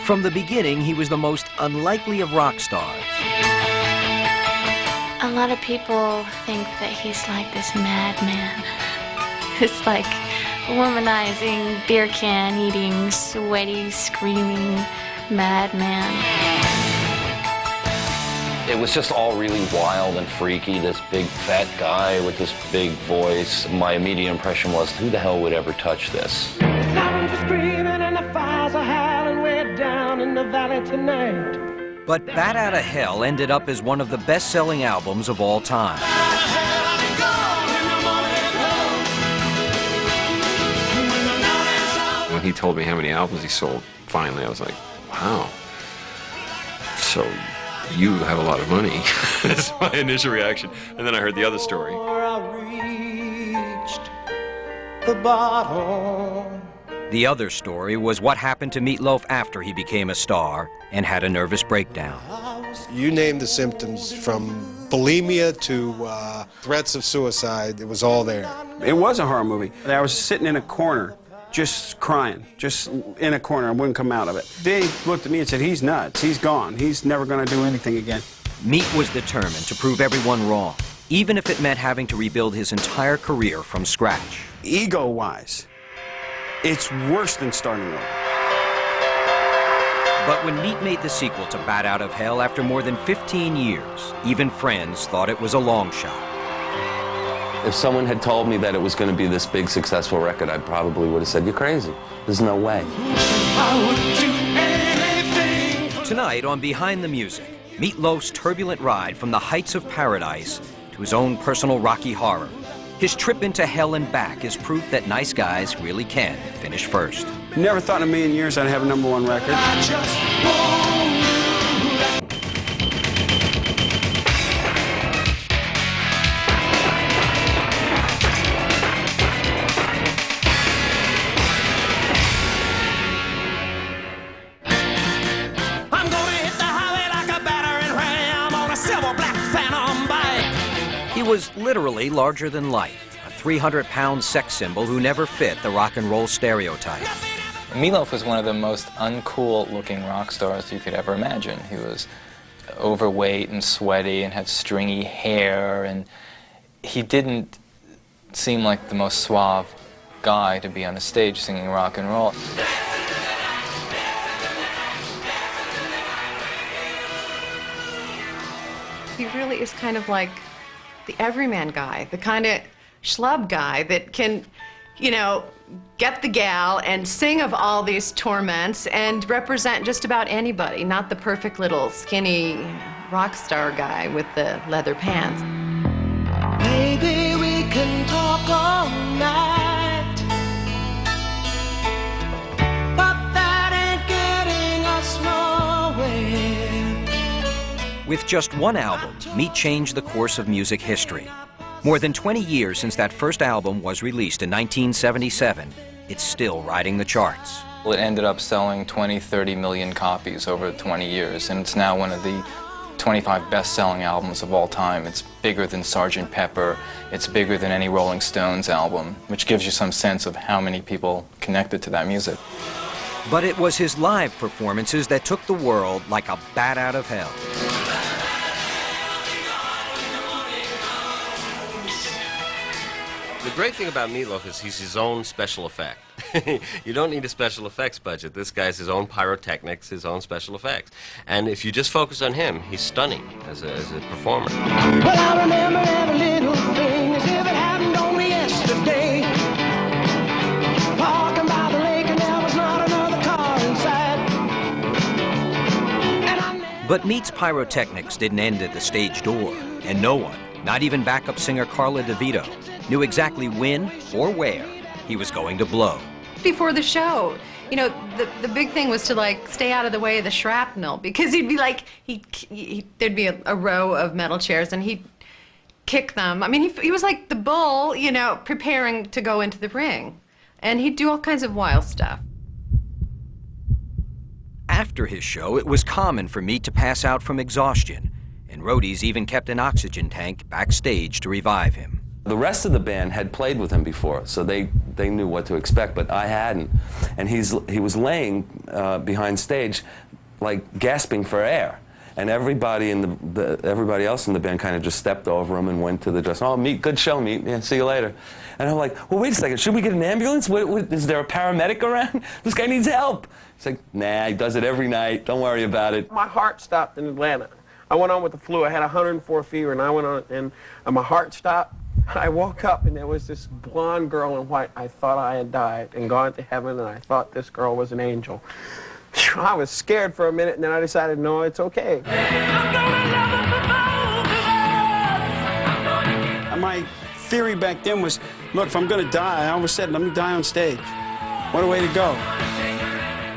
From the beginning, he was the most unlikely of rock stars. A lot of people think that he's like this madman. It's like womanizing, beer can eating, sweaty, screaming madman. It was just all really wild and freaky, this big fat guy with this big voice. My immediate impression was, who the hell would ever touch this? But Bat Out of Hell ended up as one of the best-selling albums of all time. When he told me how many albums he sold, finally I was like, wow. So you have a lot of money. That's my initial reaction. And then I heard the other story. The other story was what happened to Meat Loaf after he became a star and had a nervous breakdown. You name the symptoms, from bulimia to threats of suicide, it was all there. It was a horror movie. I was sitting in a corner, just crying, just in a corner. I wouldn't come out of it. They looked at me and said, he's nuts, he's gone, he's never going to do anything again. Meat was determined to prove everyone wrong, even if it meant having to rebuild his entire career from scratch. Ego-wise, it's worse than starting over. But when Meat made the sequel to Bat Out of Hell after more than 15 years, even friends thought it was a long shot. If someone had told me that it was going to be this big, successful record, I probably would have said, you're crazy. There's no way. Tonight on Behind the Music, Meat Loaf's turbulent ride from the heights of paradise to his own personal Rocky Horror. His trip into hell and back is proof that nice guys really can finish first. Never thought in a million years I'd have a #1 record. I'm gonna hit the highway like a battering ram on a silver black phantom bike. He was literally larger than life, a 300-pound sex symbol who never fit the rock and roll stereotype. Meat Loaf was one of the most uncool-looking rock stars you could ever imagine. He was overweight and sweaty and had stringy hair, and he didn't seem like the most suave guy to be on a stage singing rock and roll. He really is kind of like the everyman guy, the kind of schlub guy that can, you know, get the gal and sing of all these torments and represent just about anybody, not the perfect little skinny rock star guy with the leather pants. Baby, we can talk all night, but that ain't getting us nowhere. With just one album, Meat changed the course of music history. More than 20 years since that first album was released in 1977, it's still riding the charts. It ended up selling 20, 30 million copies over 20 years, and it's now one of the 25 best-selling albums of all time. It's bigger than Sgt. Pepper. It's bigger than any Rolling Stones album, which gives you some sense of how many people connected to that music. But it was his live performances that took the world like a bat out of hell. The great thing about Meat Loaf is he's his own special effect. You don't need a special effects budget. This guy's his own pyrotechnics, his own special effects. And if you just focus on him, he's stunning as a performer. Well, I remember every little thing as if it happened only yesterday. Walking by the lake and there was not another car inside. But Meat's pyrotechnics didn't end at the stage door, and no one, not even backup singer Carla DeVito, knew exactly when or where he was going to blow. Before the show, you know, the big thing was to like stay out of the way of the shrapnel, because he'd be like, there'd be a row of metal chairs and he'd kick them. I mean, he was like the bull, you know, preparing to go into the ring. And he'd do all kinds of wild stuff. After his show, it was common for Meat to pass out from exhaustion, and roadies even kept an oxygen tank backstage to revive him. The rest of the band had played with him before, so they knew what to expect, but I hadn't. And he was laying behind stage, like gasping for air. And everybody else in the band kind of just stepped over him and went to the dressing. Oh, Meat, good show, Meat. Yeah, see you later. And I'm like, well, wait a second. Should we get an ambulance? Is there a paramedic around? This guy needs help. He's like, nah, he does it every night. Don't worry about it. My heart stopped in Atlanta. I went on with the flu. I had 104 fever, and I went on, and my heart stopped. I woke up, and there was this blonde girl in white. I thought I had died and gone to heaven, and I thought this girl was an angel. I was scared for a minute, and then I decided, no, it's okay. My theory back then was, look, if I'm going to die, I always said, let me die on stage. What a way to go.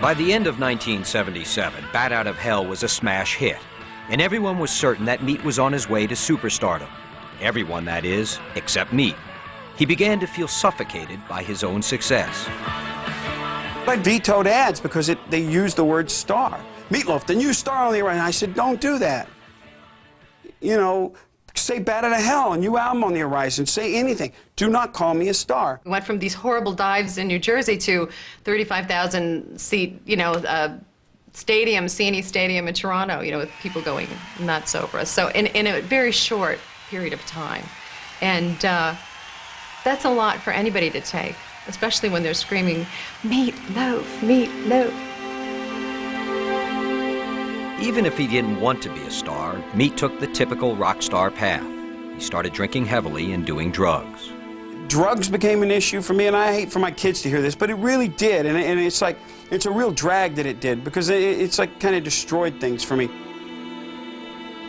By the end of 1977, Bat Out of Hell was a smash hit, and everyone was certain that Meat was on his way to superstardom. Everyone, that is, except Meat. He began to feel suffocated by his own success. I vetoed ads because they used the word star. Meatloaf, the new star on the horizon. I said, don't do that. You know, say Bat Out of Hell, a new album on the horizon. Say anything. Do not call me a star. We went from these horrible dives in New Jersey to 35,000 seat, stadium, CNE Stadium in Toronto, with people going nuts over us. So in a very short period of time. And that's a lot for anybody to take, especially when they're screaming, Meat Loaf, Meat Loaf. Even if he didn't want to be a star, Meat took the typical rock star path. He started drinking heavily and doing drugs. Drugs became an issue for me, and I hate for my kids to hear this, but it really did. And it's like, it's a real drag that it did, because it's like kind of destroyed things for me.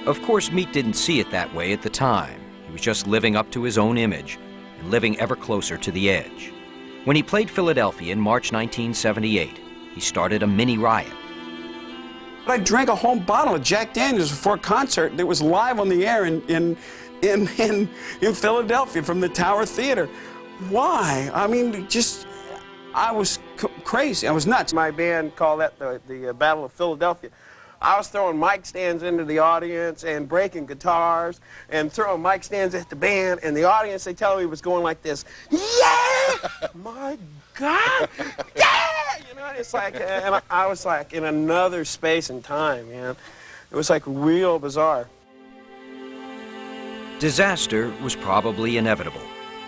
Of course, Meat didn't see it that way at the time. He was just living up to his own image and living ever closer to the edge. When he played Philadelphia in March 1978, he started a mini riot. I drank a whole bottle of Jack Daniels before a concert that was live on the air in Philadelphia from the Tower Theater. Why? I mean, I was crazy. I was nuts. My band called that the Battle of Philadelphia. I was throwing mic stands into the audience and breaking guitars and throwing mic stands at the band, and the audience, they tell me, was going like this, yeah! My God! Yeah! It's like, and I was like in another space and time, man. It was like real bizarre. Disaster was probably inevitable.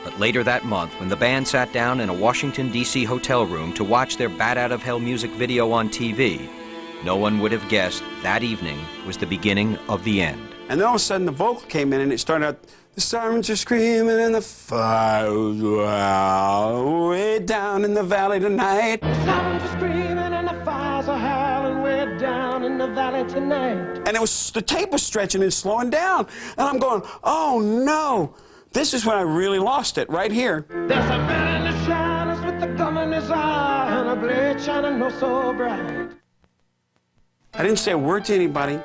But later that month, when the band sat down in a Washington, D.C. hotel room to watch their Bat Out of Hell music video on TV, no one would have guessed that evening was the beginning of the end. And then all of a sudden the vocal came in and it started out, the sirens are screaming and the fires are way down in the valley tonight. The sirens are screaming and the fires are howling way down in the valley tonight. And the tape was stretching and slowing down. And I'm going, oh no. This is when I really lost it, right here. There's a man in the shadows with a gun in his eye and a blade shining no so bright. I didn't say a word to anybody.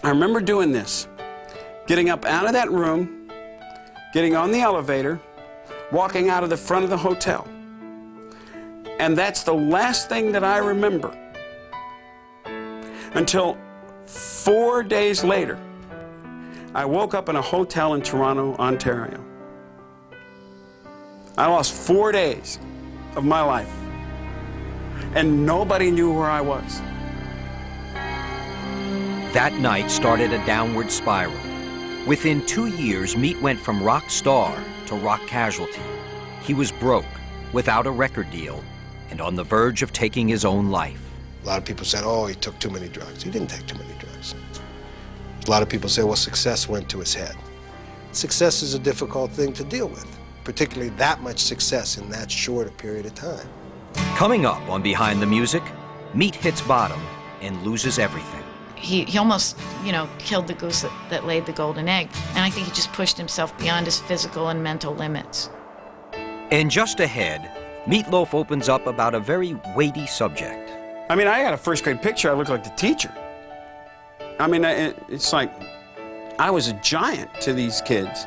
I remember doing this, getting up out of that room, getting on the elevator, walking out of the front of the hotel. And that's the last thing that I remember until 4 days later. I woke up in a hotel in Toronto, Ontario. I lost 4 days of my life, and nobody knew where I was. That night started a downward spiral. Within 2 years, Meat went from rock star to rock casualty. He was broke, without a record deal, and on the verge of taking his own life. A lot of people said, oh, he took too many drugs. He didn't take too many drugs. A lot of people say, well, success went to his head. Success is a difficult thing to deal with, particularly that much success in that short a period of time. Coming up on Behind the Music, Meat hits bottom and loses everything. He almost, killed the goose that laid the golden egg. And I think he just pushed himself beyond his physical and mental limits. And just ahead, Meat Loaf opens up about a very weighty subject. I mean, I got a first grade picture. I look like the teacher. I mean, it's like I was a giant to these kids.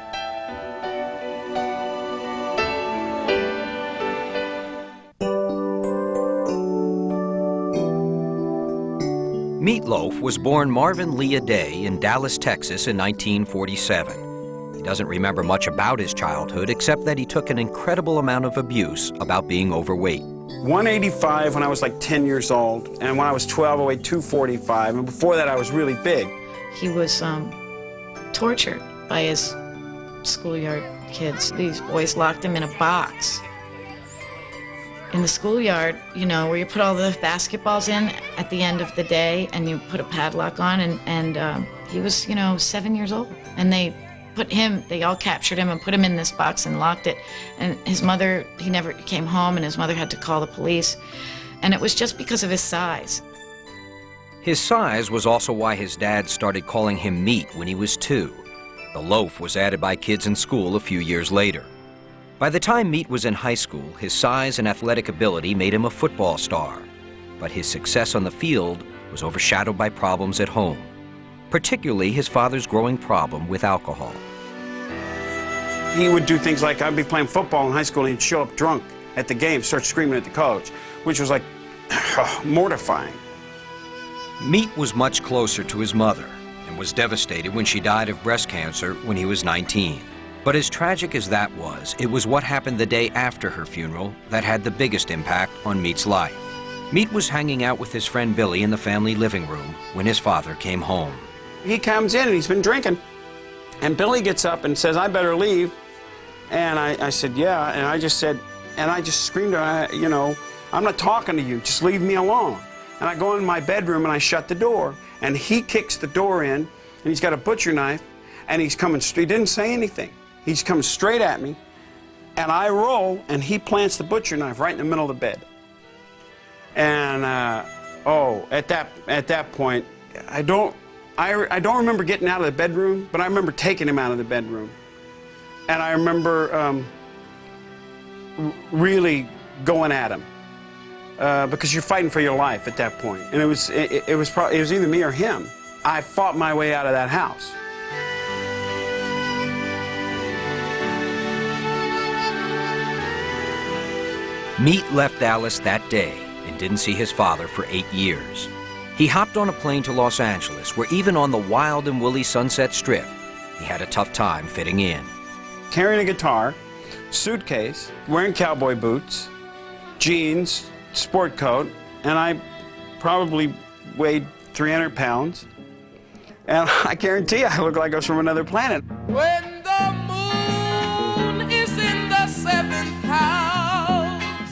Meat Loaf was born Marvin Leah Day in Dallas, Texas in 1947. He doesn't remember much about his childhood except that he took an incredible amount of abuse about being overweight. 185 when I was like 10 years old, and when I was 12, I weighed 245, and before that I was really big. He was tortured by his schoolyard kids. These boys locked him in a box in the schoolyard, you know, where you put all the basketballs in at the end of the day and you put a padlock on, and he was, you know, 7 years old. And they all captured him and put him in this box and locked it. And his mother, he never came home, and his mother had to call the police. And it was just because of his size. His size was also why his dad started calling him Meat when he was 2. The loaf was added by kids in school a few years later. By the time Meat was in high school, his size and athletic ability made him a football star. But his success on the field was overshadowed by problems at home, particularly his father's growing problem with alcohol. He would do things like, I'd be playing football in high school and he'd show up drunk at the game, start screaming at the coach, which was like mortifying. Meat was much closer to his mother and was devastated when she died of breast cancer when he was 19. But as tragic as that was, it was what happened the day after her funeral that had the biggest impact on Meat's life. Meat was hanging out with his friend Billy in the family living room when his father came home. He comes in and he's been drinking, and Billy gets up and says, I better leave. And I said, yeah, and I just screamed, you know, I'm not talking to you, just leave me alone. And I go in my bedroom and I shut the door, and he kicks the door in, and he's got a butcher knife, and he's coming straight, he didn't say anything. He's coming straight at me, and I roll, and he plants the butcher knife right in the middle of the bed. And at that point, I don't remember getting out of the bedroom, but I remember taking him out of the bedroom. And I remember really going at him because you're fighting for your life at that point. And it was either me or him. I fought my way out of that house. Meat left Dallas that day and didn't see his father for 8 years. He hopped on a plane to Los Angeles, where even on the wild and woolly Sunset Strip, he had a tough time fitting in. Carrying a guitar, suitcase, wearing cowboy boots, jeans, sport coat, and I probably weighed 300 pounds. And I guarantee you, I look like I was from another planet. When the moon is in the 7th house.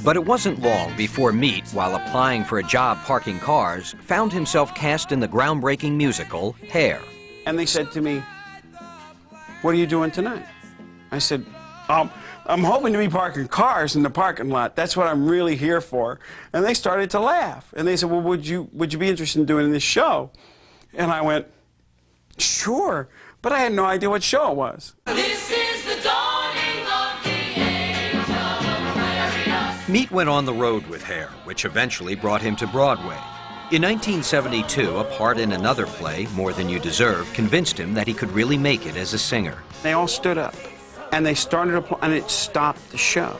But it wasn't long before Meat, while applying for a job parking cars, found himself cast in the groundbreaking musical, Hair. And they said to me, what are you doing tonight? I said, I'm hoping to be parking cars in the parking lot. That's what I'm really here for. And they started to laugh. And they said, well, would you be interested in doing this show? And I went, sure. But I had no idea what show it was. This is the dawning of the age of Aquarius. Meat went on the road with Hair, which eventually brought him to Broadway. In 1972, a part in another play, More Than You Deserve, convinced him that he could really make it as a singer. They all stood up, and they started and it stopped the show.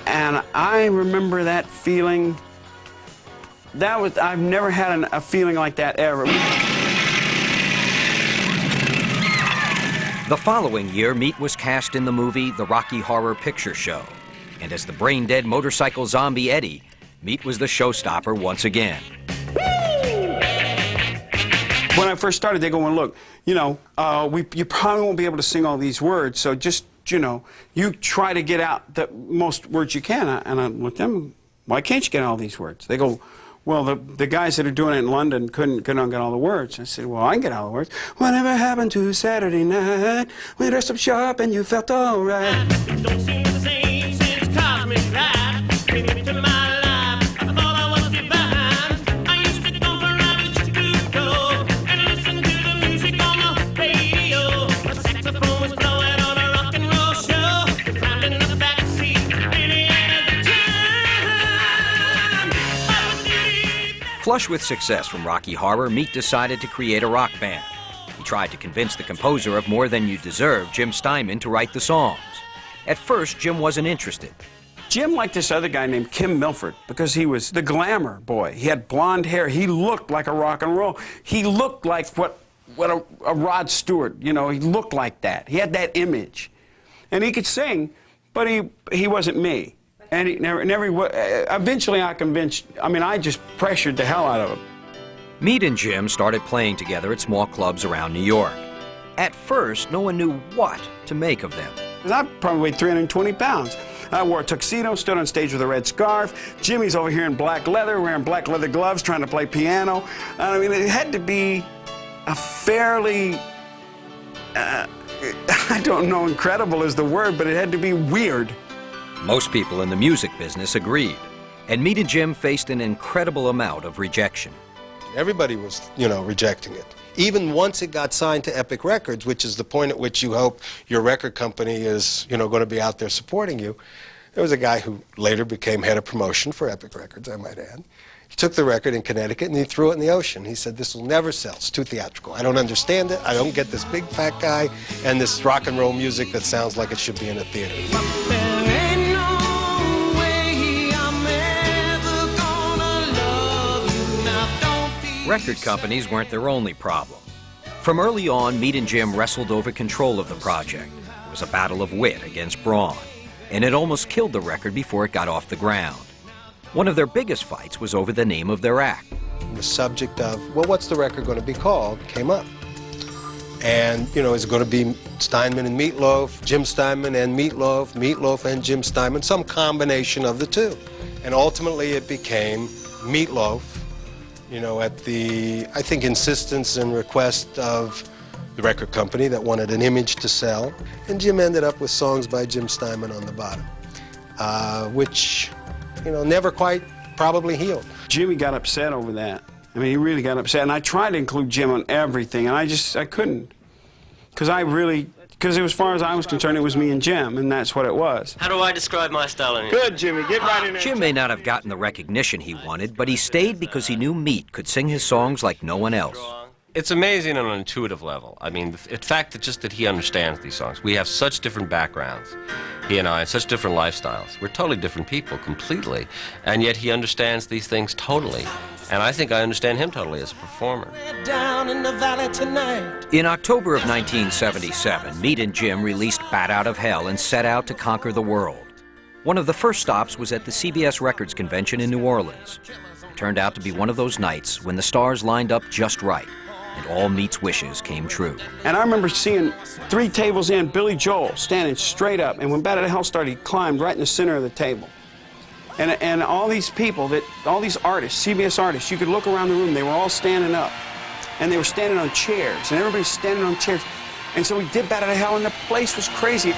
And I remember that feeling. I've never had a feeling like that ever. The following year, Meat was cast in the movie The Rocky Horror Picture Show. And as the brain-dead motorcycle zombie Eddie, Meat was the showstopper once again. When I first started, they go, well, look, you know, you probably won't be able to sing all these words, so just, you know, you try to get out the most words you can. And I looked at them, why can't you get all these words? They go, well, the guys that are doing it in London couldn't get all the words. I said, well, I can get all the words. Whatever happened to Saturday night? We dressed up sharp and you felt all right. Don't seem the same since cosmic life came into my life. I thought I was divine. I used to go around the studio and listen to the music on the radio. The saxophone was blowing on a rock and roll show. Climbing the back seat, really had the time. Flush with success from Rocky Horror, Meat decided to create a rock band. He tried to convince the composer of More Than You Deserve, Jim Steinman, to write the songs. At first, Jim wasn't interested. Jim liked this other guy named Kim Milford because he was the glamour boy. He had blonde hair. He looked like a rock and roll. He looked like what what a Rod Stewart, you know, he looked like that. He had that image. And he could sing, but he wasn't me. And he eventually I just pressured the hell out of him. Meat and Jim started playing together at small clubs around New York. At first, no one knew what to make of them. I probably weighed 320 pounds. I wore a tuxedo, stood on stage with a red scarf. Jimmy's over here in black leather, wearing black leather gloves, trying to play piano. I mean, it had to be a fairly, I don't know, incredible is the word, but it had to be weird. Most people in the music business agreed, and Meat and Jim faced an incredible amount of rejection. Everybody was, you know, rejecting it. Even once it got signed to Epic Records, which is the point at which you hope your record company is, you know, going to be out there supporting you, there was a guy who later became head of promotion for Epic Records, I might add. He took the record in Connecticut and he threw it in the ocean. He said, "This will never sell. It's too theatrical. I don't understand it. I don't get this big fat guy and this rock and roll music that sounds like it should be in a theater." Record companies weren't their only problem. From early on, Meat and Jim wrestled over control of the project. It was a battle of wit against brawn, and it almost killed the record before it got off the ground. One of their biggest fights was over the name of their act. The subject of, well, what's the record going to be called, came up. And, you know, is it going to be Steinman and Meatloaf, Jim Steinman and Meatloaf, Meatloaf and Jim Steinman, some combination of the two. And ultimately it became Meatloaf, you know, at the, I think, insistence and request of the record company that wanted an image to sell. And Jim ended up with songs by Jim Steinman on the bottom, which, you know, never quite probably healed. Jimmy got upset over that. I mean, he really got upset. And I tried to include Jim on everything, and I couldn't. Because as far as I was concerned, it was me and Jim, and that's what it was. How do I describe my style in here? Good, Jimmy. Get right in there. Jim may not have gotten the recognition he wanted, but he stayed because he knew Meat could sing his songs like no one else. It's amazing on an intuitive level. I mean, the fact that he understands these songs. We have such different backgrounds, he and I, such different lifestyles. We're totally different people, completely. And yet he understands these things totally. And I think I understand him totally as a performer. Down in the valley tonight. In October of 1977, Meat and Jim released Bat Out of Hell and set out to conquer the world. One of the first stops was at the CBS Records convention in New Orleans. It turned out to be one of those nights when the stars lined up just right, and all Meat's wishes came true. And I remember seeing 3 tables in, Billy Joel standing straight up, and when Bat Out of Hell started, he climbed right in the center of the table. And all these people, all these artists, CBS artists, you could look around the room, they were all standing up. And they were standing on chairs, and everybody was standing on chairs. And so we did Bat Out of Hell, and the place was crazy.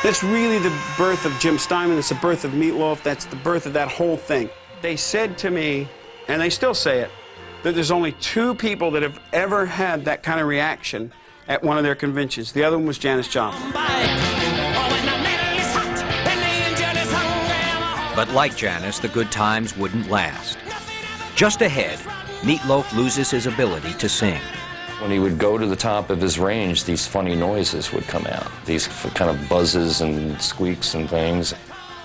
That's really the birth of Jim Steinman, it's the birth of Meatloaf, that's the birth of that whole thing. They said to me, and they still say it, that there's only 2 people that have ever had that kind of reaction at one of their conventions. The other one was Janis Joplin. But like Janis, the good times wouldn't last. Just ahead, Meatloaf loses his ability to sing. When he would go to the top of his range, these funny noises would come out, these kind of buzzes and squeaks and things.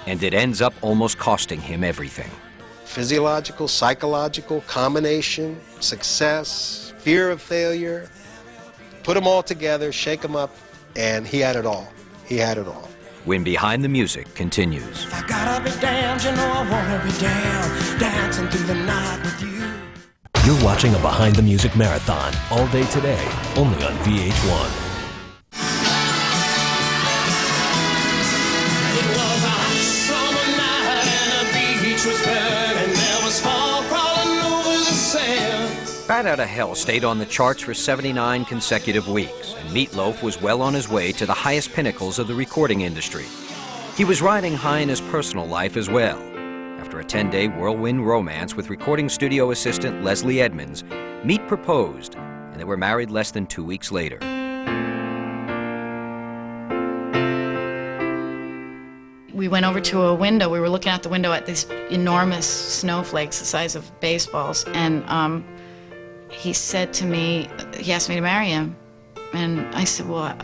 And it ends up almost costing him everything. Physiological, psychological, combination, success, fear of failure. Put them all together, shake them up, and he had it all. He had it all. When Behind the Music continues. I gotta be damned, you know I wanna be damned, dancing through the night with you. You're watching a Behind the Music marathon all day today, only on VH1. It was a hot summer night and the beach was burning. There was fog crawling over the sand. Bat Out of Hell stayed on the charts for 79 consecutive weeks, and Meatloaf was well on his way to the highest pinnacles of the recording industry. He was riding high in his personal life as well. After a 10-day whirlwind romance with recording studio assistant Leslie Edmonds, Meat proposed, and they were married less than 2 weeks later. We went over to a window. We were looking out the window at these enormous snowflakes the size of baseballs, and he said to me, he asked me to marry him. And I said, well,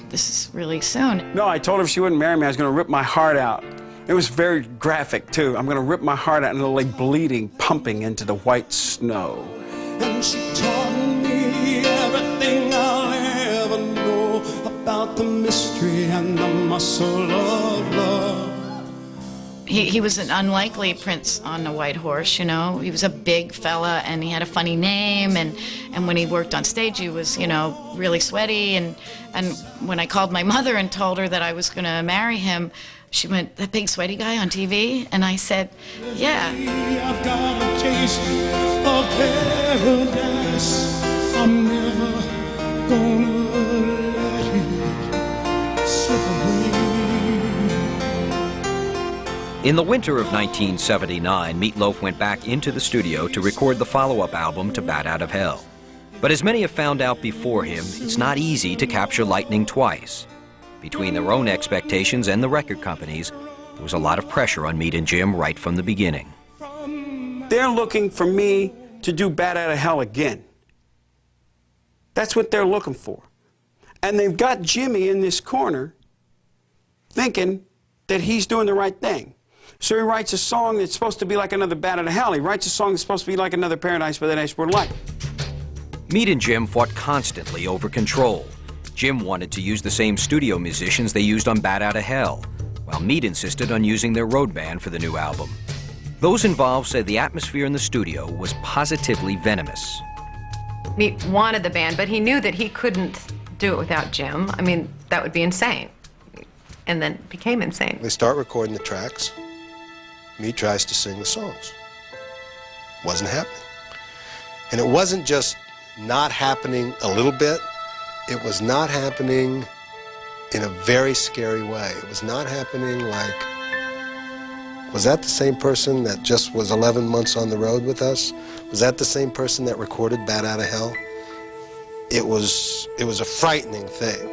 this is really soon. No, I told her if she wouldn't marry me, I was going to rip my heart out. It was very graphic, too. I'm going to rip my heart out and it'll like bleeding, pumping into the white snow. And she taught me everything I'll ever know about the mystery and the muscle of love. He was an unlikely prince on a white horse, you know. He was a big fella and he had a funny name, and when he worked on stage he was, you know, really sweaty, and when I called my mother and told her that I was going to marry him, she went, "That big sweaty guy on TV?" And I said, "Yeah." I've got a taste of paradise. I'm never gonna let it slip away. In the winter of 1979, Meat Loaf went back into the studio to record the follow-up album to Bat Out of Hell. But as many have found out before him, it's not easy to capture lightning twice. Between their own expectations and the record companies, there was a lot of pressure on Meat and Jim right from the beginning. They're looking for me to do Bat Out of Hell again. That's what they're looking for. And they've got Jimmy in this corner thinking that he's doing the right thing. So he writes a song that's supposed to be like another Bat Out of Hell. He writes a song that's supposed to be like another Paradise by the Dashboard Light. Meat and Jim fought constantly over control. Jim wanted to use the same studio musicians they used on Bat Out of Hell, while Meat insisted on using their road band for the new album. Those involved said the atmosphere in the studio was positively venomous. Meat wanted the band, but he knew that he couldn't do it without Jim. I mean, that would be insane. And then it became insane. They start recording the tracks. Meat tries to sing the songs. Wasn't happening. And it wasn't just not happening a little bit. It was not happening in a very scary way. It was not happening like, was that the same person that just was 11 months on the road with us? Was that the same person that recorded Bat Out of Hell? It was a frightening thing.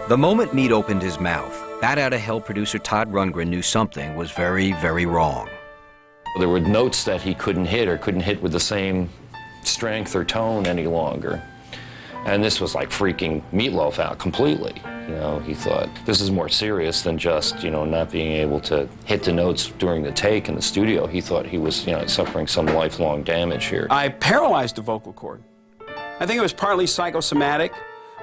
The moment Meat opened his mouth, Bat Out of Hell producer Todd Rundgren knew something was very, very wrong. There were notes that he couldn't hit or couldn't hit with the same strength or tone any longer. And this was like freaking Meat Loaf out completely. You know, he thought, this is more serious than just, you know, not being able to hit the notes during the take in the studio. He thought he was, you know, suffering some lifelong damage here. I paralyzed the vocal cord. I think it was partly psychosomatic,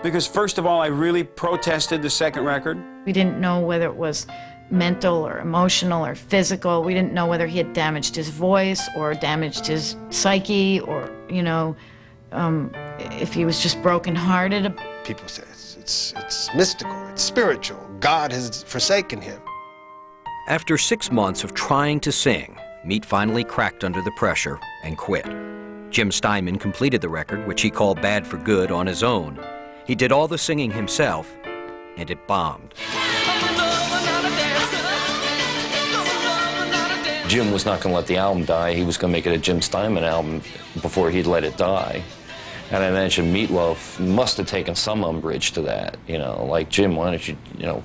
because first of all, I really protested the second record. We didn't know whether it was mental or emotional or physical. We didn't know whether he had damaged his voice or damaged his psyche, or, you know, if he was just brokenhearted. People say it's mystical, it's spiritual. God has forsaken him. After 6 months of trying to sing, Meat finally cracked under the pressure and quit. Jim Steinman completed the record, which he called Bad for Good, on his own. He did all the singing himself, and it bombed. Jim was not going to let the album die. He was going to make it a Jim Steinman album before he'd let it die. And I imagine Meat Loaf must have taken some umbrage to that. You know, like, Jim, why don't you, you know,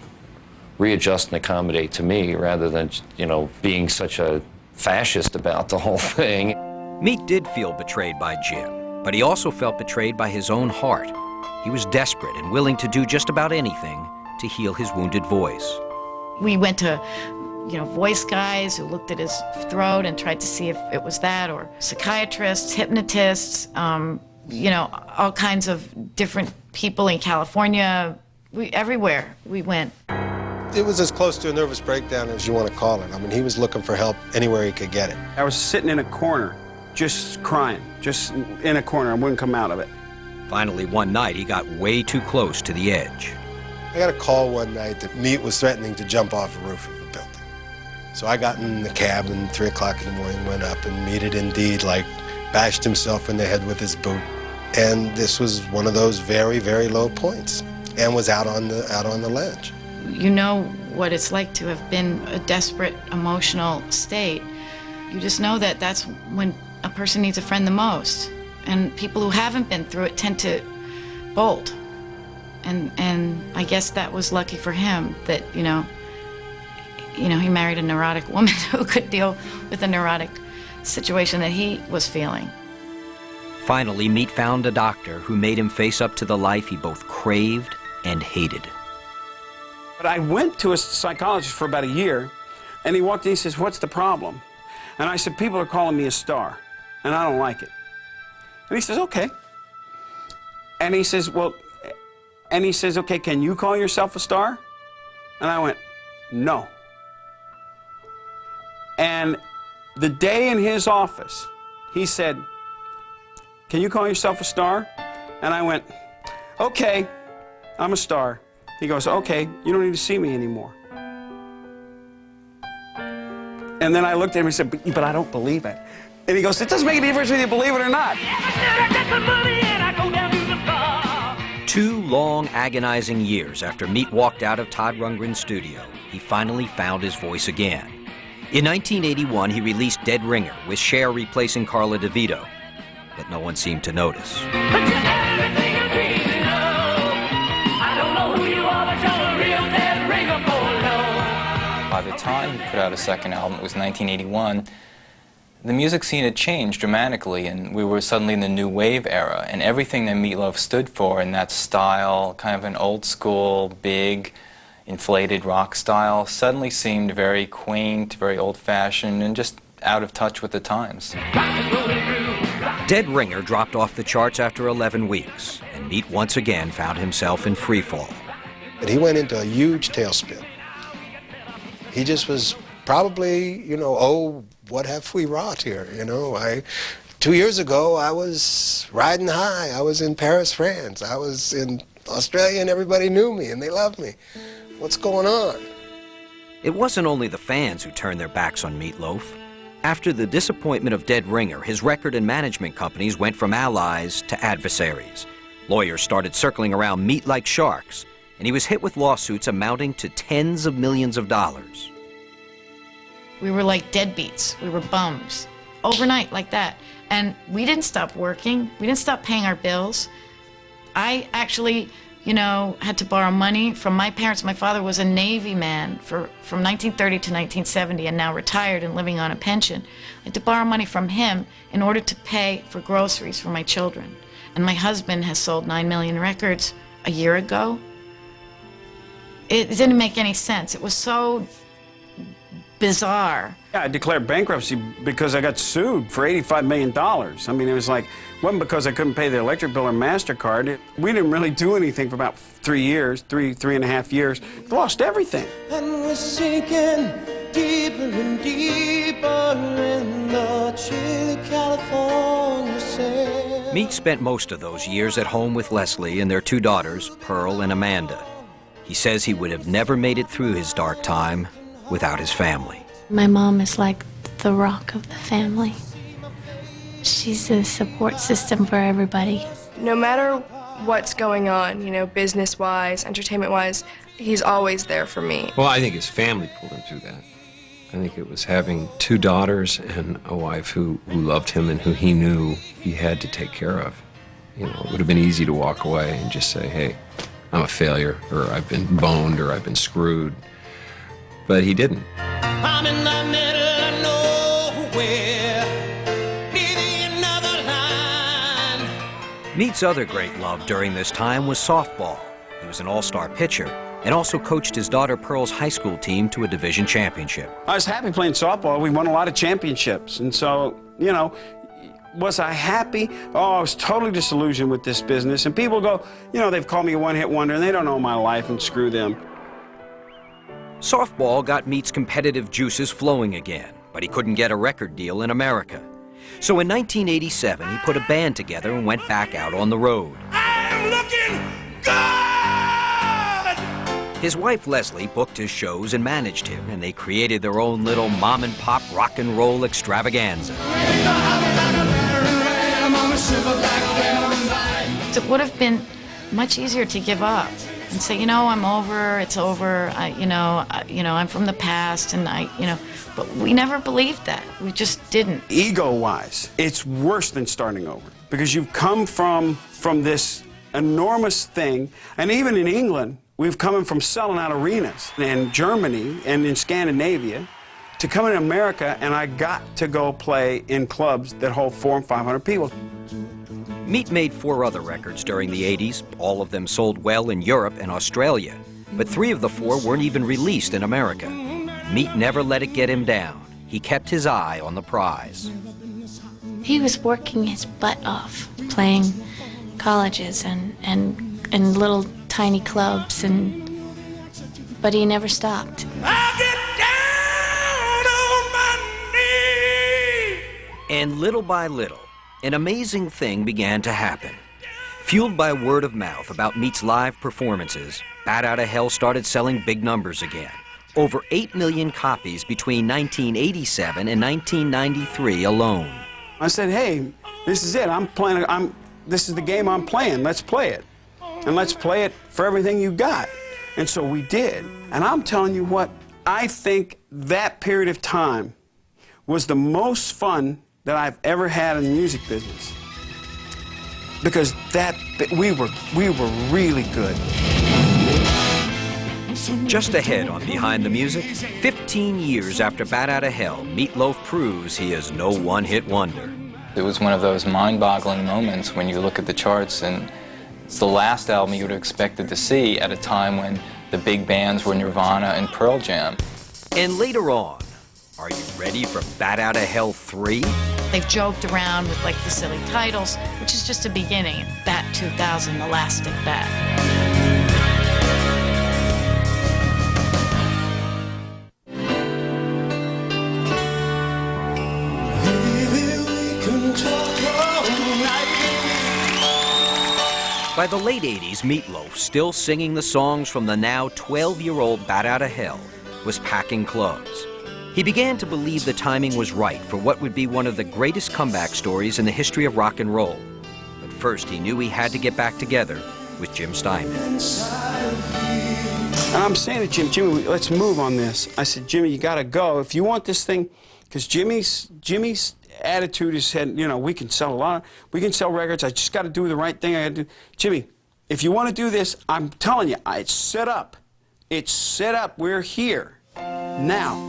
readjust and accommodate to me rather than, you know, being such a fascist about the whole thing. Meat did feel betrayed by Jim, but he also felt betrayed by his own heart. He was desperate and willing to do just about anything to heal his wounded voice. We went to, you know, voice guys who looked at his throat and tried to see if it was that, or psychiatrists, hypnotists, you know, all kinds of different people in California. Everywhere we went. It was as close to a nervous breakdown as you want to call it. I mean, he was looking for help anywhere he could get it. I was sitting in a corner, just crying, just in a corner. I wouldn't come out of it. Finally, one night, he got way too close to the edge. I got a call one night that Meat was threatening to jump off the roof of a building. So I got in the cab, and 3 o'clock in the morning went up, and Meat had indeed, like, bashed himself in the head with his boot. And this was one of those very, very low points, and was out on the ledge. You know what it's like to have been a desperate emotional state. You just know that that's when a person needs a friend the most. And people who haven't been through it tend to bolt. And I guess that was lucky for him that, you know, he married a neurotic woman who could deal with the neurotic situation that he was feeling. Finally, Meat found a doctor who made him face up to the life he both craved and hated. But I went to a psychologist for about a year, and he walked in and he says, "What's the problem?" And I said, "People are calling me a star, and I don't like it." And he says, "Okay." And he says, "Okay, can you call yourself a star?" And I went, "No." And the day in his office, he said, "Can you call yourself a star?" And I went, "Okay, I'm a star." He goes, "Okay, you don't need to see me anymore." And then I looked at him and said, but I don't believe it. And he goes, "It doesn't make any difference whether you believe it or not." 2 long, agonizing years after Meat walked out of Todd Rundgren's studio, he finally found his voice again. In 1981, he released Dead Ringer, with Cher replacing Carla DeVito, but no one seemed to notice. By the time he put out a second album, it was 1981, the music scene had changed dramatically, and we were suddenly in the new wave era, and everything that Meat Loaf stood for in that style, kind of an old school, big, inflated rock style, suddenly seemed very quaint, very old-fashioned, and just out of touch with the times. Dead Ringer dropped off the charts after 11 weeks, and Meat once again found himself in freefall. But he went into a huge tailspin. He just was probably, oh, what have we wrought here? 2 years ago, I was riding high. I was in Paris, France. I was in Australia, and everybody knew me, and they loved me. What's going on? It wasn't only the fans who turned their backs on Meat Loaf. After the disappointment of Dead Ringer, his record and management companies went from allies to adversaries. Lawyers started circling around Meat like sharks, and he was hit with lawsuits amounting to tens of millions of dollars. We were like deadbeats. We were bums. Overnight, like that. And we didn't stop working. We didn't stop paying our bills. I actually, had to borrow money from my parents. My father was a Navy man from 1930 to 1970 and now retired and living on a pension. I had to borrow money from him in order to pay for groceries for my children. And my husband has sold 9 million records a year ago. It didn't make any sense. It was so bizarre. Yeah, I declared bankruptcy because I got sued for $85 million. I mean, it was like, it wasn't because I couldn't pay the electric bill or MasterCard. We didn't really do anything for about 3 years, three and a half years. We lost everything. And we're sinking deeper and deeper in the chilly California sand. Meat spent most of those years at home with Leslie and their 2 daughters, Pearl and Amanda. He says he would have never made it through his dark time without his family. My mom is like the rock of the family. She's a support system for everybody. No matter what's going on, business-wise, entertainment-wise, he's always there for me. Well, I think his family pulled him through that. I think it was having 2 daughters and a wife who loved him and who he knew he had to take care of. It would have been easy to walk away and just say, hey, I'm a failure, or I've been boned, or I've been screwed. But he didn't. I'm in the middle of nowhere, near the end of the line. Meat's other great love during this time was softball. He was an all-star pitcher and also coached his daughter Pearl's high school team to a division championship. I was happy playing softball. We won a lot of championships. And so, was I happy? Oh, I was totally disillusioned with this business. And people go, they've called me a one-hit wonder, and they don't know my life, and screw them. Softball got Meat's competitive juices flowing again, but he couldn't get a record deal in America. So in 1987, he put a band together and went back out on the road. I'm looking good! His wife Leslie booked his shows and managed him, and they created their own little mom-and-pop rock and roll extravaganza. It would have been much easier to give up and say, I'm over, it's over, I'm from the past, and but we never believed that. We just didn't. Ego-wise, it's worse than starting over, because you've come from this enormous thing, and even in England, we've come from selling out arenas, in Germany and in Scandinavia, to come in America, and I got to go play in clubs that hold 400 and 500 people. Meat made 4 other records during the 80s. All of them sold well in Europe and Australia. But 3 of the 4 weren't even released in America. Meat never let it get him down. He kept his eye on the prize. He was working his butt off, playing colleges and little tiny clubs, but he never stopped. And little by little, an amazing thing began to happen. Fueled by word of mouth about Meat's live performances, Bat Outta Hell started selling big numbers again. Over 8 million copies between 1987 and 1993 alone. I said, hey, this is it. This is the game I'm playing. Let's play it. And let's play it for everything you got. And so we did. And I'm telling you what, I think that period of time was the most fun that I've ever had in the music business. Because we were really good. Just ahead on Behind the Music, 15 years after Bat Outta Hell, Meat Loaf proves he is no one-hit wonder. It was one of those mind-boggling moments when you look at the charts, and it's the last album you would have expected to see at a time when the big bands were Nirvana and Pearl Jam. And later on, are you ready for Bat Outta Hell 3? They've joked around with like the silly titles, which is just a beginning. Bat 2000, Elastic Bat. By the late 80s, Meat Loaf, still singing the songs from the now 12-year-old Bat Outta Hell, was packing clubs. He began to believe the timing was right for what would be one of the greatest comeback stories in the history of rock and roll. But first, he knew he had to get back together with Jim Steinman. And I'm saying to Jim, Jimmy, let's move on this. I said, Jimmy, you gotta go. If you want this thing, because Jimmy's attitude is said, you know, we can sell records, I just gotta do the right thing. I gotta do. Jimmy, if you wanna do this, I'm telling you, it's set up. It's set up, we're here, now.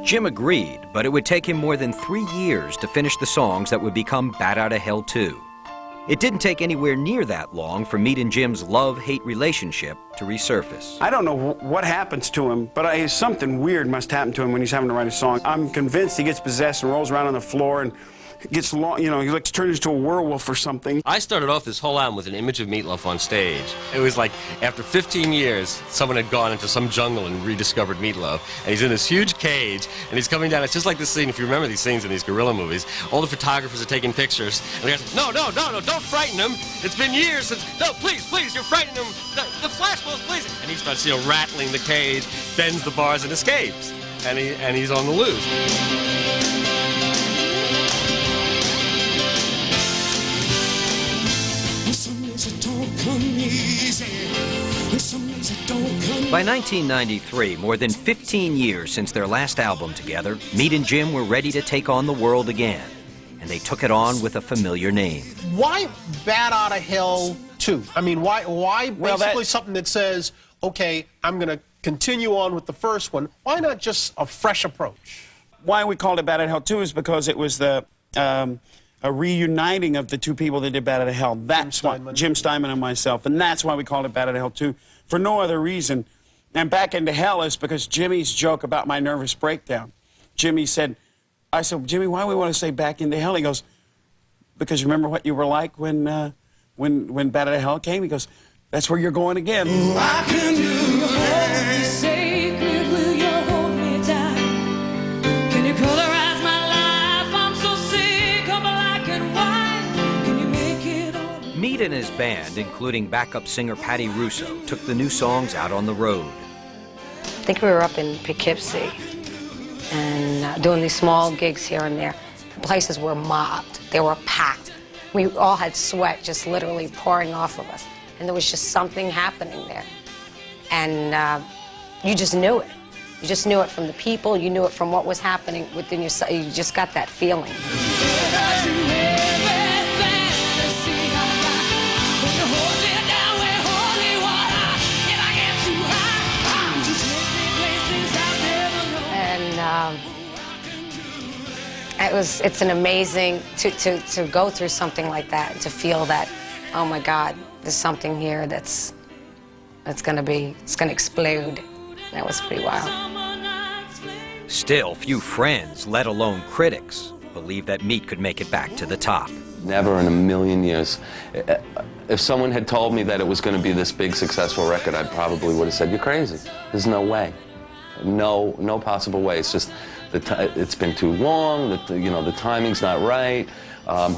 Jim agreed, but it would take him more than 3 years to finish the songs that would become Bat Outta Hell 2. It didn't take anywhere near that long for Meat and Jim's love-hate relationship to resurface. I don't know what happens to him, but something weird must happen to him when he's having to write a song. I'm convinced he gets possessed and rolls around on the floor and gets long, you know, he like turns into a werewolf or something. I started off this whole album with an image of Meat Loaf on stage. It was like after 15 years, someone had gone into some jungle and rediscovered Meat Loaf, and he's in this huge cage, and he's coming down. It's just like this scene, if you remember these scenes in these guerrilla movies. All the photographers are taking pictures, and the guy's like, no, don't frighten him. It's been years since, no, please, you're frightening him. The flash bulbs, please. And he starts, you know, rattling the cage, bends the bars, and escapes. And he's on the loose. By 1993, more than 15 years since their last album together, Meat and Jim were ready to take on the world again. And they took it on with a familiar name. Why Bat Outta Hell 2? I mean, why basically something that says, okay, I'm going to continue on with the first one. Why not just a fresh approach? Why we called it Bat Outta Hell 2 is because it was a reuniting of the two people that did Bat Outta Hell. That's why, Jim Steinman and myself, and that's why we called it Bat Outta Hell 2, for no other reason. And Back into Hell is because Jimmy's joke about my nervous breakdown. Jimmy said, I said, Jimmy, why do we want to say Back into Hell? He goes, because you remember what you were like when Bat Outta Hell came? He goes, that's where you're going again. I can do sacred, will you hold me tight? Can you colorize my life? I'm so sick of black and white. Can you make it all? Meat and his band, including backup singer Patty Russo, took the new songs out on the road. I think we were up in Poughkeepsie and doing these small gigs here and there. The places were mobbed. They were packed. We all had sweat just literally pouring off of us. And there was just something happening there. And you just knew it. You just knew it from the people. You knew it from what was happening within yourself. You just got that feeling. It's an amazing to go through something like that and to feel that, oh my God, there's something here that's it's gonna explode. That was pretty wild. Still, few friends, let alone critics, believed that Meat could make it back to the top. Never in a million years. If someone had told me that it was going to be this big, successful record, I probably would have said, "You're crazy. There's no way. No possible way. It's just it's been too long. The timing's not right.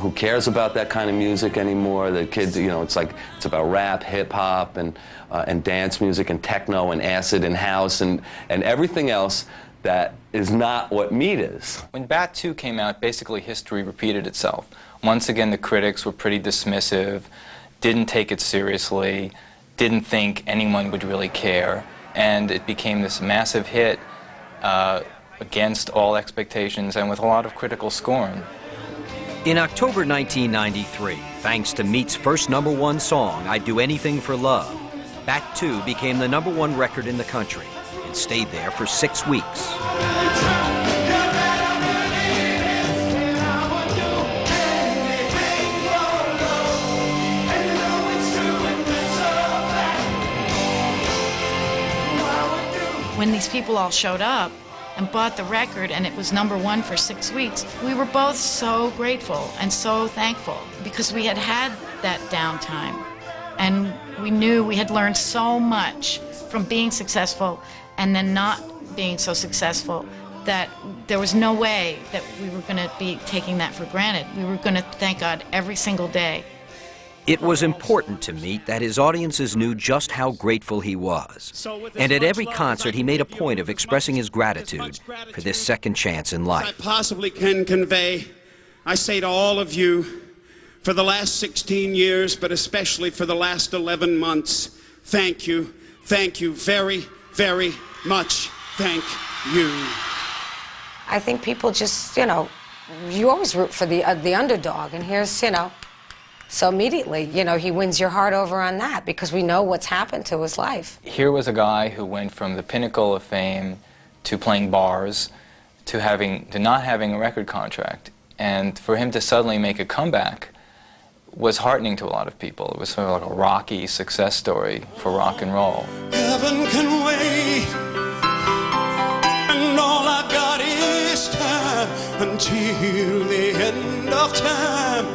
Who cares about that kind of music anymore? The kids, it's about rap, hip hop, and dance music, and techno, and acid, and house, and everything else that is not what Meat is." When Bat 2 came out, basically history repeated itself. Once again, the critics were pretty dismissive, didn't take it seriously, didn't think anyone would really care, and it became this massive hit against all expectations and with a lot of critical scorn. In October 1993, thanks to Meat's first #1 song, "I'd Do Anything for Love," Bat 2 became the #1 record in the country and stayed there for 6 weeks. When these people all showed up and bought the record and it was #1 for 6 weeks, we were both so grateful and so thankful because we had had that downtime and we knew we had learned so much from being successful and then not being so successful that there was no way that we were going to be taking that for granted. We were going to thank God every single day. It was important to Meat that his audiences knew just how grateful he was. And at every concert, he made a point of expressing his gratitude for this second chance in life. I possibly can convey, I say to all of you, for the last 16 years, but especially for the last 11 months, thank you very, very much. Thank you. I think people just, you always root for the underdog, and here's, so immediately, he wins your heart over on that because we know what's happened to his life. Here was a guy who went from the pinnacle of fame to playing bars to not having a record contract. And for him to suddenly make a comeback was heartening to a lot of people. It was sort of like a Rocky success story for rock and roll. Heaven can wait, and all I got is time until the end of time.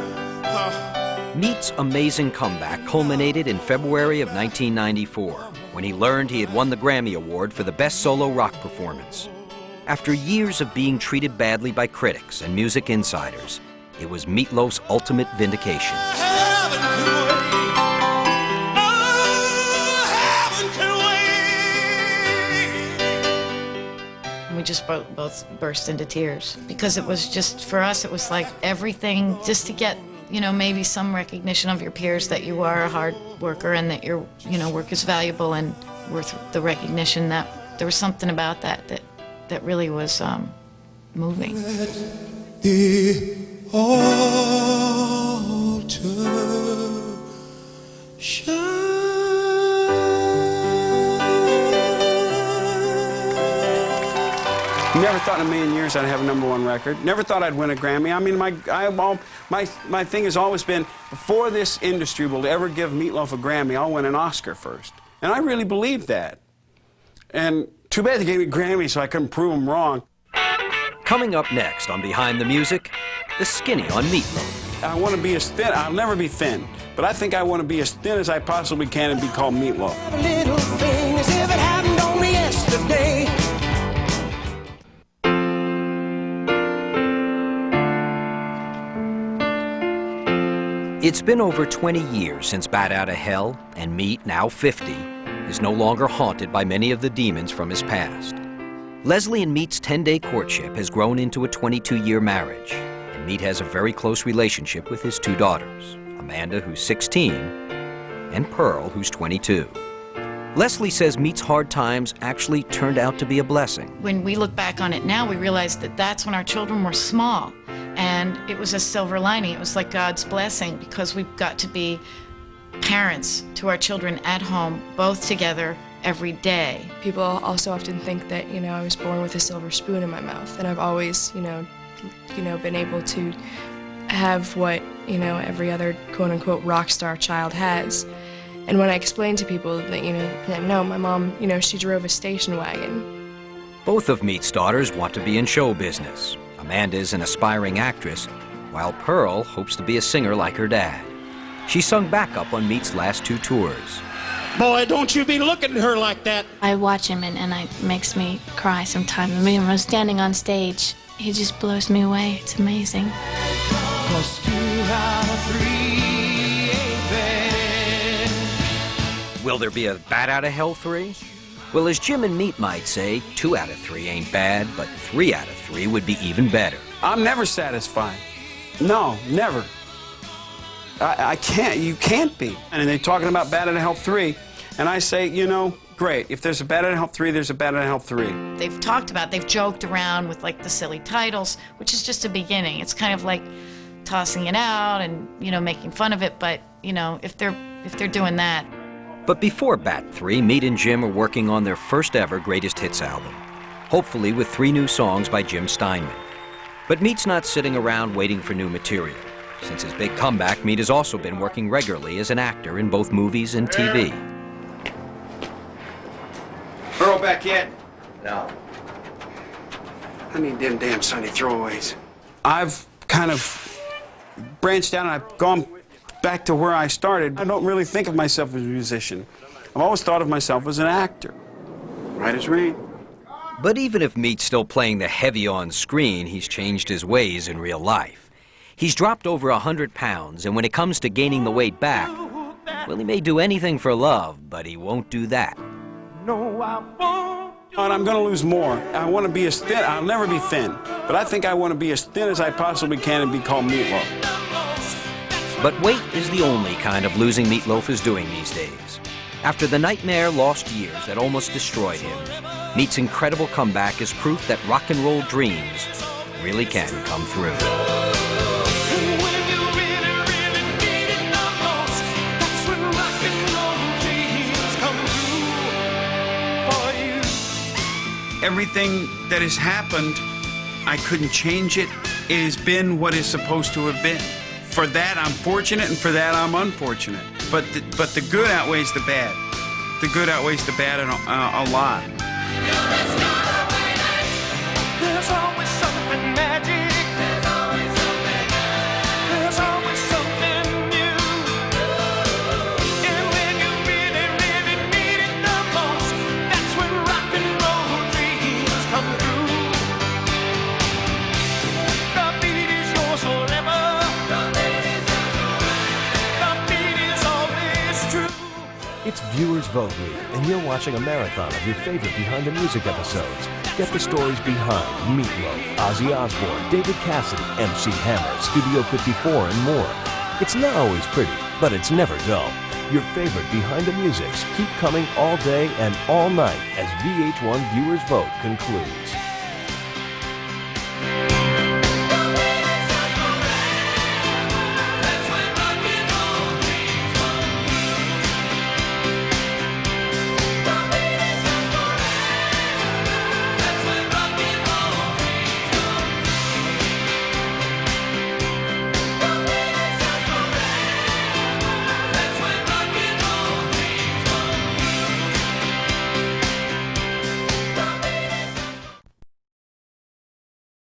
Meat's amazing comeback culminated in February of 1994, when he learned he had won the Grammy Award for the Best Solo Rock Performance. After years of being treated badly by critics and music insiders, it was Meat Loaf's ultimate vindication. We just both burst into tears because it was just, for us, it was like everything just to get maybe some recognition of your peers that you are a hard worker and that your, work is valuable and worth the recognition. That there was something about that really was moving. The altar shine. Never thought in a million years I'd have a #1 record. Never thought I'd win a Grammy. I mean, my thing has always been, before this industry will ever give Meat Loaf a Grammy, I'll win an Oscar first. And I really believe that. And too bad they gave me Grammy so I couldn't prove them wrong. Coming up next on Behind the Music, the skinny on Meat Loaf. I want to be as thin. I'll never be thin. But I think I want to be as thin as I possibly can and be called Meat Loaf. Little thing as if it happened only yesterday. It's been over 20 years since Bat Out of Hell, and Meat, now 50, is no longer haunted by many of the demons from his past. Leslie and Meat's 10-day courtship has grown into a 22-year marriage, and Meat has a very close relationship with his 2 daughters, Amanda, who's 16, and Pearl, who's 22. Leslie says Meat's hard times actually turned out to be a blessing. When we look back on it now, we realize that that's when our children were small. And it was a silver lining. It was like God's blessing because we've got to be parents to our children at home, both together, every day. People also often think that, I was born with a silver spoon in my mouth, and I've always, been able to have what, every other quote-unquote rock star child has. And when I explained to people that, that no, my mom, she drove a station wagon. Both of Meat's daughters want to be in show business. Amanda's an aspiring actress, while Pearl hopes to be a singer like her dad. She sung backup on Meat's last 2 tours. Boy, don't you be looking at her like that. I watch him and it makes me cry sometimes. I mean, when I'm standing on stage, he just blows me away. It's amazing. Will there be a Bat Out of Hell 3? Well, as Jim and Meat might say, 2 out of 3 ain't bad, but 3 out of 3 would be even better. I'm never satisfied. No, never. I can't. You can't be. And they're talking about Bat Out of Hell 3, and I say, great. If there's a Bat Out of Hell 3, there's a Bat Out of Hell 3. They've joked around with like the silly titles, which is just a beginning. It's kind of like tossing it out and, making fun of it, but, if they're doing that. But before Bat 3, Meat and Jim are working on their first ever greatest hits album, hopefully with 3 new songs by Jim Steinman. But Meat's not sitting around waiting for new material. Since his big comeback, Meat has also been working regularly as an actor in both movies and TV. Pearl back yet? No. I need them damn Sunday throwaways. I've kind of branched out and I've gone back to where I started. I don't really think of myself as a musician. I've always thought of myself as an actor. Right as rain. But even if Meat's still playing the heavy on screen, he's changed his ways in real life. He's dropped over 100 pounds, and when it comes to gaining the weight back, well, he may do anything for love, but he won't do that. No, I won't. And I'm going to lose more. I want to be as thin. I'll never be thin. But I think I want to be as thin as I possibly can and be called Meatloaf. But weight is the only kind of losing Meatloaf is doing these days. After the nightmare lost years that almost destroyed him, Meat's incredible comeback is proof that rock and roll dreams really can come through. Everything that has happened, I couldn't change it. It has been what is supposed to have been. For that, I'm fortunate, and for that, I'm unfortunate. But the good outweighs the bad. The good outweighs the bad a lot. There's always something magic. There's always something magic. There's always something new. And when you really, really need it the most, that's when rock and roll dreams come true. The beat is yours forever. The beat is yours forever. The beat is always true. It's Viewers Vote Week, and you're watching a marathon of your favorite Behind the Music episodes. Get the stories behind Meatloaf, Ozzy Osbourne, David Cassidy, MC Hammer, Studio 54, and more. It's not always pretty, but it's never dull. Your favorite Behind the Musics keep coming all day and all night as VH1 Viewers Vote concludes.